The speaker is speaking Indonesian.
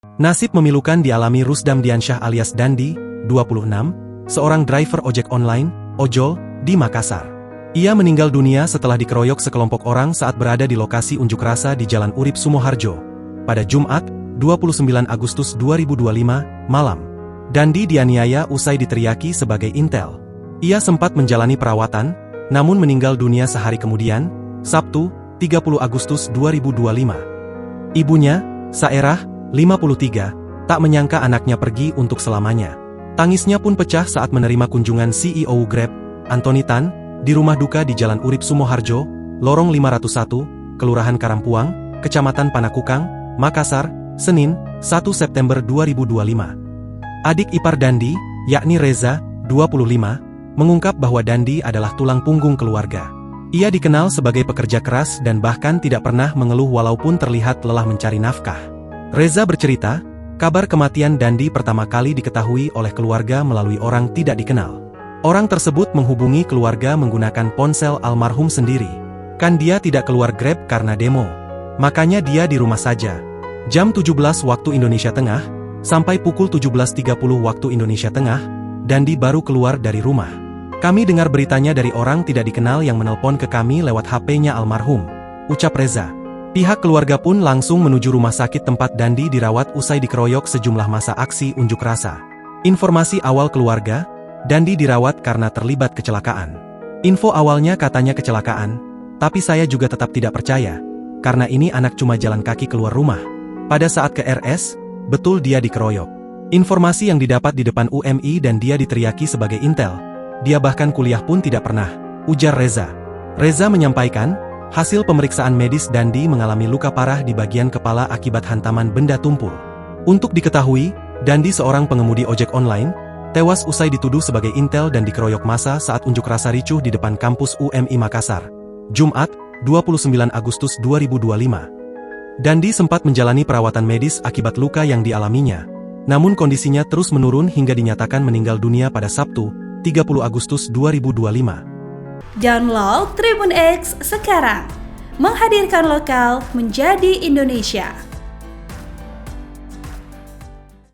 Nasib memilukan dialami Rusdam Diansyah alias Dandi, 26, seorang driver ojek online, ojol, di Makassar. Ia meninggal dunia setelah dikeroyok sekelompok orang saat berada di lokasi unjuk rasa di Jalan Urip Sumoharjo pada Jumat, 29 Agustus 2025, malam. Dandi dianiaya usai diteriaki sebagai intel. Ia sempat menjalani perawatan, namun meninggal dunia sehari kemudian, Sabtu, 30 Agustus 2025. Ibunya, Saerah, 53, tak menyangka anaknya pergi untuk selamanya. Tangisnya pun pecah saat menerima kunjungan CEO Grab, Antoni Tan, di rumah duka di Jalan Urip Sumoharjo, Lorong 501, Kelurahan Karampuang, Kecamatan Panakukang, Makassar, Senin, 1 September 2025. Adik ipar Dandi, yakni Reza, 25, mengungkap bahwa Dandi adalah tulang punggung keluarga. Ia dikenal sebagai pekerja keras dan bahkan tidak pernah mengeluh walaupun terlihat lelah mencari nafkah. Reza bercerita, kabar kematian Dandi pertama kali diketahui oleh keluarga melalui orang tidak dikenal. Orang tersebut menghubungi keluarga menggunakan ponsel almarhum sendiri. Kan dia tidak keluar Grab karena demo. Makanya dia di rumah saja. Jam 17 waktu Indonesia Tengah, sampai pukul 17.30 waktu Indonesia Tengah, Dandi baru keluar dari rumah. Kami dengar beritanya dari orang tidak dikenal yang menelpon ke kami lewat HP-nya almarhum, ucap Reza. Pihak keluarga pun langsung menuju rumah sakit tempat Dandi dirawat usai dikeroyok sejumlah massa aksi unjuk rasa. Informasi awal keluarga, Dandi dirawat karena terlibat kecelakaan. Info awalnya katanya kecelakaan, tapi saya juga tetap tidak percaya, karena ini anak cuma jalan kaki keluar rumah. Pada saat ke RS, betul dia dikeroyok. Informasi yang didapat di depan UMI dan dia diteriaki sebagai intel. Dia bahkan kuliah pun tidak pernah, ujar Reza. Reza menyampaikan, hasil pemeriksaan medis Dandi mengalami luka parah di bagian kepala akibat hantaman benda tumpul. Untuk diketahui, Dandi seorang pengemudi ojek online, tewas usai dituduh sebagai intel dan dikeroyok massa saat unjuk rasa ricuh di depan kampus UMI Makassar. Jumat, 29 Agustus 2025. Dandi sempat menjalani perawatan medis akibat luka yang dialaminya. Namun kondisinya terus menurun hingga dinyatakan meninggal dunia pada Sabtu, 30 Agustus 2025. Download Tribun X sekarang. Menghadirkan lokal menjadi Indonesia.